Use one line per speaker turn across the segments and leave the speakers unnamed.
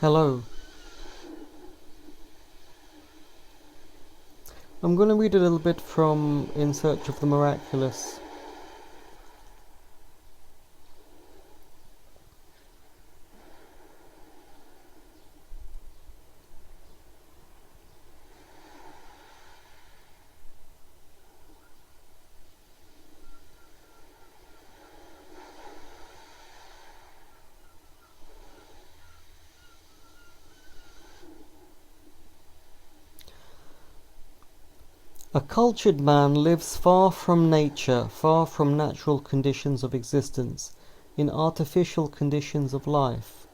Hello. I'm going to read a little bit from In Search of the Miraculous. A cultured man lives far from nature, far from natural conditions of existence, in artificial conditions of life,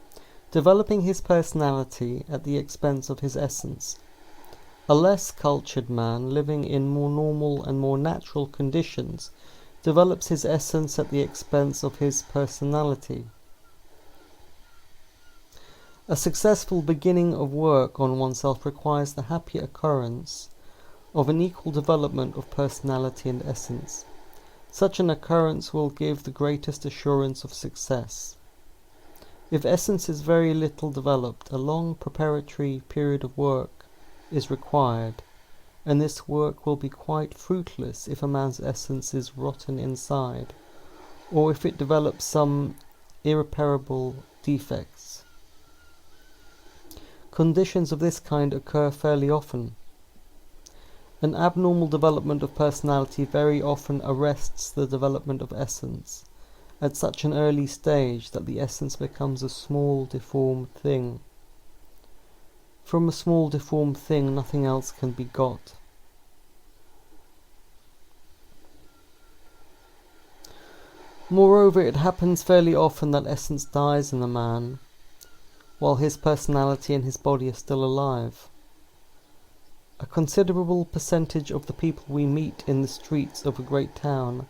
developing his personality at the expense of his essence. A less cultured man, living in more normal and more natural conditions, develops his essence at the expense of his personality. A successful beginning of work on oneself requires the happy occurrence of an equal development of personality and essence. Such an occurrence will give the greatest assurance of success. If essence is very little developed, a long preparatory period of work is required, and this work will be quite fruitless if a man's essence is rotten inside, or if it develops some irreparable defects. Conditions of this kind occur fairly often. An abnormal development of personality very often arrests the development of essence at such an early stage that the essence becomes a small deformed thing. From a small deformed thing nothing else can be got. Moreover, it happens fairly often that essence dies in a man, while his personality and his body are still alive. A considerable percentage of the people we meet in the streets of a great town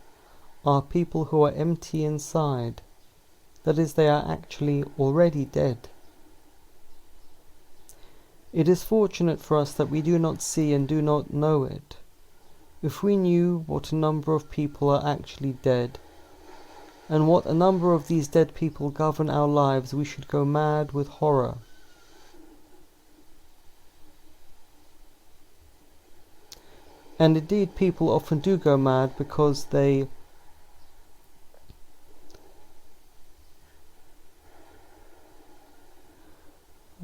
are people who are empty inside, that is, they are actually already dead. It is fortunate for us that we do not see and do not know it. If we knew what a number of people are actually dead, and what a number of these dead people govern our lives, we should go mad with horror. And indeed, people often do go mad because they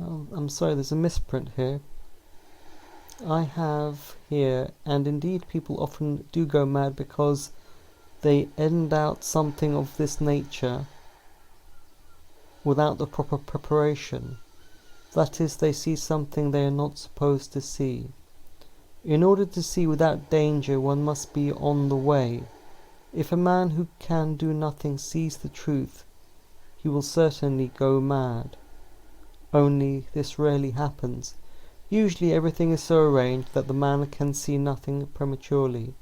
I'm sorry, there's a misprint here. I have here, and indeed people often do go mad because they end out something of this nature without the proper preparation. That is, they see something they are not supposed to see. In order to see without danger, one must be on the way. If a man who can do nothing sees the truth, he will certainly go mad. Only this rarely happens. Usually everything is so arranged that the man can see nothing prematurely.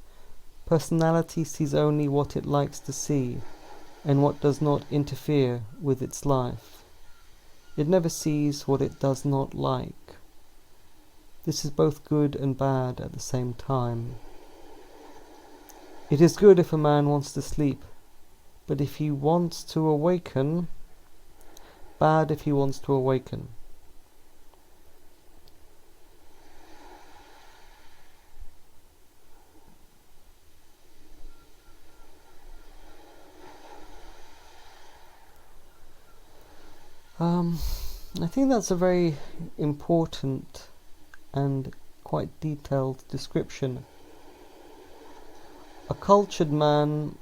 Personality sees only what it likes to see, and what does not interfere with its life. It never sees what it does not like. This is both good and bad at the same time. It is good if a man wants to sleep, but if he wants to awaken, bad if he wants to awaken. I think that's a very important and quite detailed description. A cultured man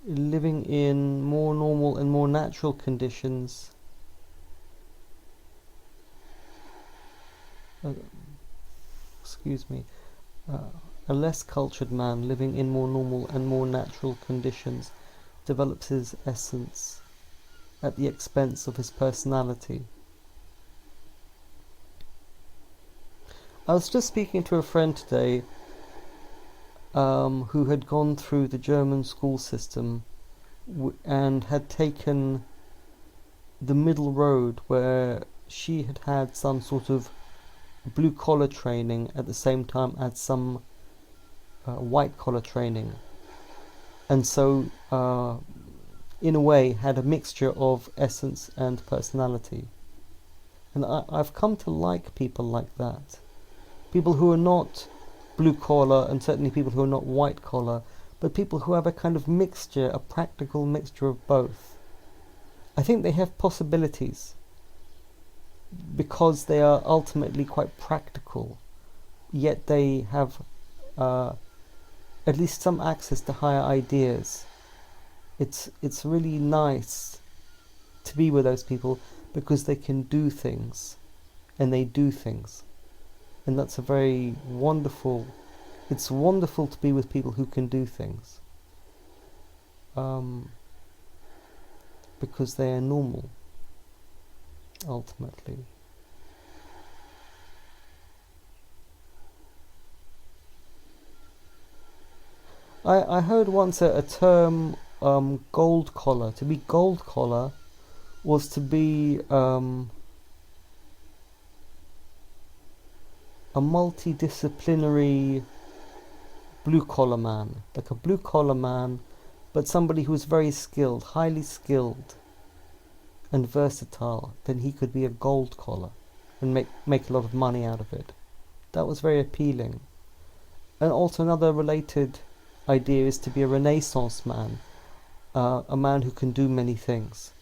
living in more normal and more natural conditions a less cultured man living in more normal and more natural conditions develops his essence at the expense of his personality. I was just speaking to a friend today who had gone through the German school system and had taken the middle road, where she had had some sort of blue collar training at the same time as some white collar training, and so in a way, had a mixture of essence and personality. And I've come to like people like that. People who are not blue collar, and certainly people who are not white collar, but people who have a kind of mixture, a practical mixture of both. I think they have possibilities because they are ultimately quite practical, yet they have at least some access to higher ideas. It's really nice to be with those people because they can do things, and they do things. And that's a very wonderful, it's wonderful to be with people who can do things. Because they are normal, ultimately. I heard once a term, gold collar. To be gold collar was to be a multidisciplinary blue collar man, like a blue collar man, but somebody who was very skilled, highly skilled and versatile. Then he could be a gold collar and make a lot of money out of it. That was very appealing. And also another related idea is to be a Renaissance man, a man who can do many things,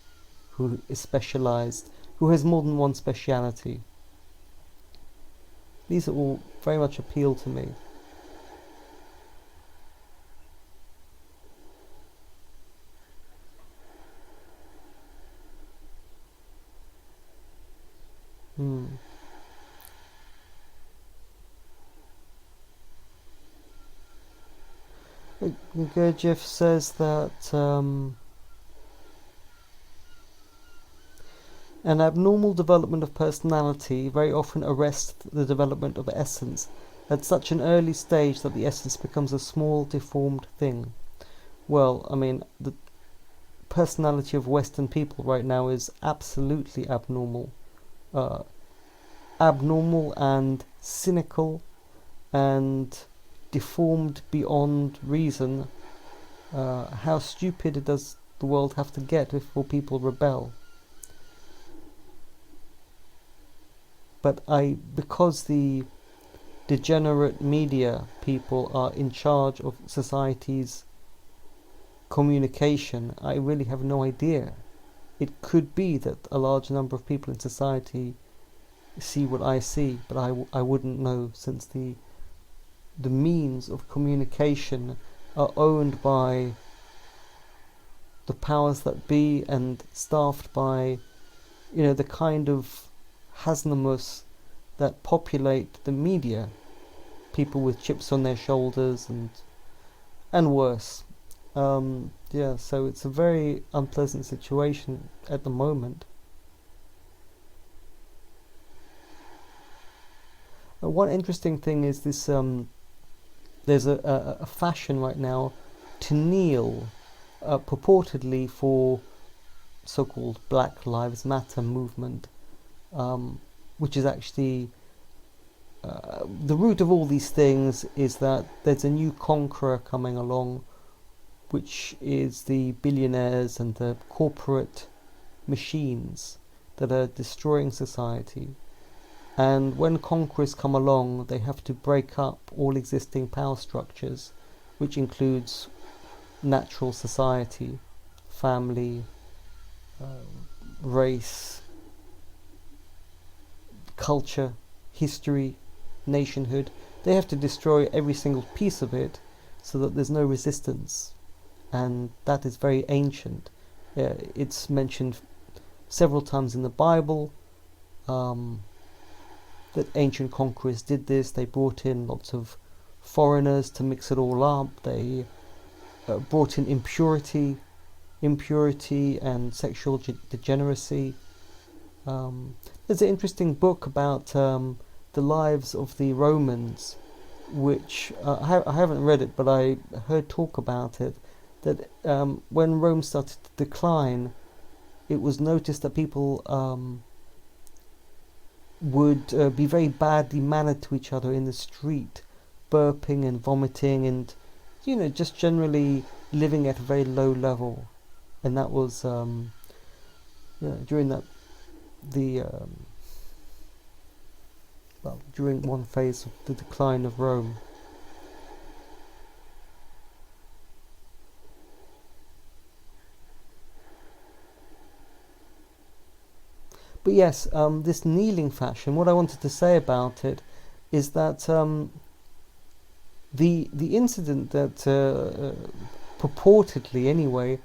who is specialized, who has more than one speciality. These are all very much appeal to me. Gurdjieff says that an abnormal development of personality very often arrests the development of essence at such an early stage that the essence becomes a small, deformed thing. Well, I mean, the personality of Western people right now is absolutely abnormal. Abnormal and cynical and deformed beyond reason. How stupid does the world have to get before people rebel? But because the degenerate media people are in charge of society's communication, I really have no idea. It could be that a large number of people in society see what I see, but I wouldn't know, since the means of communication are owned by the powers that be and staffed by, the kind of Hasnamus that populate the media, people with chips on their shoulders and worse. So it's a very unpleasant situation at the moment. One interesting thing is this. There's a fashion right now to kneel, purportedly for so-called Black Lives Matter movement, which is actually the root of all these things is that there's a new conqueror coming along, which is the billionaires and the corporate machines that are destroying society. And when conquerors come along, they have to break up all existing power structures, which includes natural society, family, race, culture, history, nationhood. They have to destroy every single piece of it so that there's no resistance. And that is very ancient. It's mentioned several times in the Bible. That ancient conquerors did this. They brought in lots of foreigners to mix it all up. They brought in impurity and sexual degeneracy. There's an interesting book about the lives of the Romans, which I haven't read it, but I heard talk about it, that when Rome started to decline, it was noticed that people would be very badly mannered to each other in the street, burping and vomiting and, just generally living at a very low level. and that was during during one phase of the decline of Rome. But yes, this kneeling fashion, what I wanted to say about it is that the incident that purportedly anyway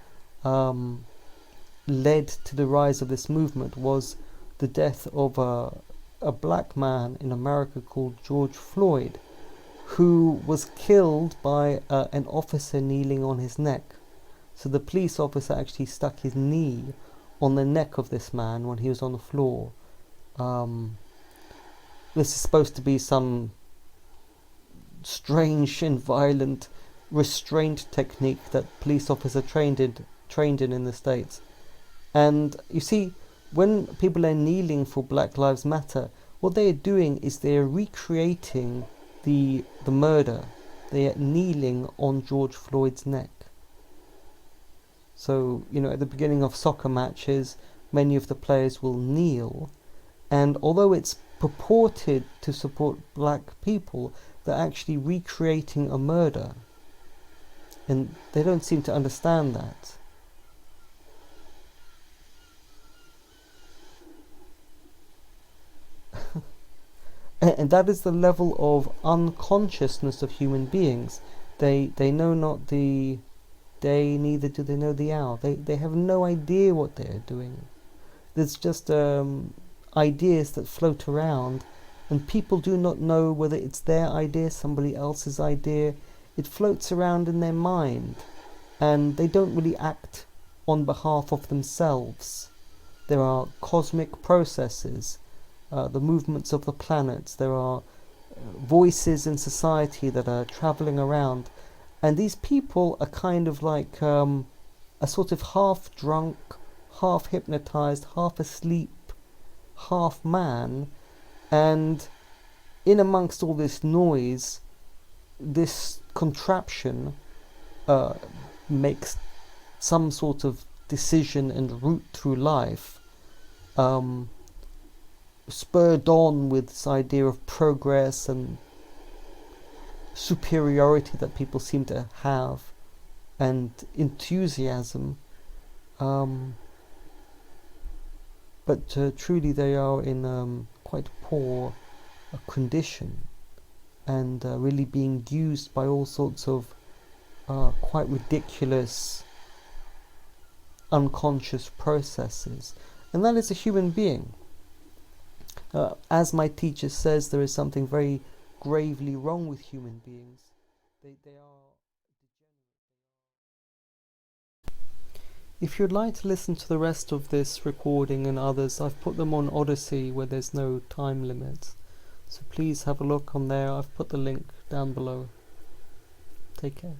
led to the rise of this movement was the death of a black man in America called George Floyd, who was killed by an officer kneeling on his neck. So the police officer actually stuck his knee on the neck of this man when he was on the floor. This is supposed to be some strange and violent restraint technique that police officers trained in the States. And you see, when people are kneeling for Black Lives Matter, what they are doing is they are recreating the murder. They are kneeling on George Floyd's neck. So, at the beginning of soccer matches, many of the players will kneel, and although it's purported to support black people, they're actually recreating a murder. And they don't seem to understand that. And that is the level of unconsciousness of human beings. They know not the day, neither do they know the hour. They have no idea what they are doing. There's just ideas that float around, and people do not know whether it's their idea, somebody else's idea. It floats around in their mind, and they don't really act on behalf of themselves. There are cosmic processes, the movements of the planets. There are voices in society that are traveling around, and these people are kind of like a sort of half drunk, half hypnotized, half asleep, half man, and in amongst all this noise, this contraption makes some sort of decision and route through life, spurred on with this idea of progress and superiority that people seem to have, and enthusiasm, but truly they are in quite poor condition, and really being used by all sorts of quite ridiculous unconscious processes. And that is a human being. As my teacher says, there is something very gravely wrong with human beings. They are degenerate. If you'd like to listen to the rest of this recording and others, I've put them on Odyssey where there's no time limit. So please have a look on there. I've put the link down below. Take care.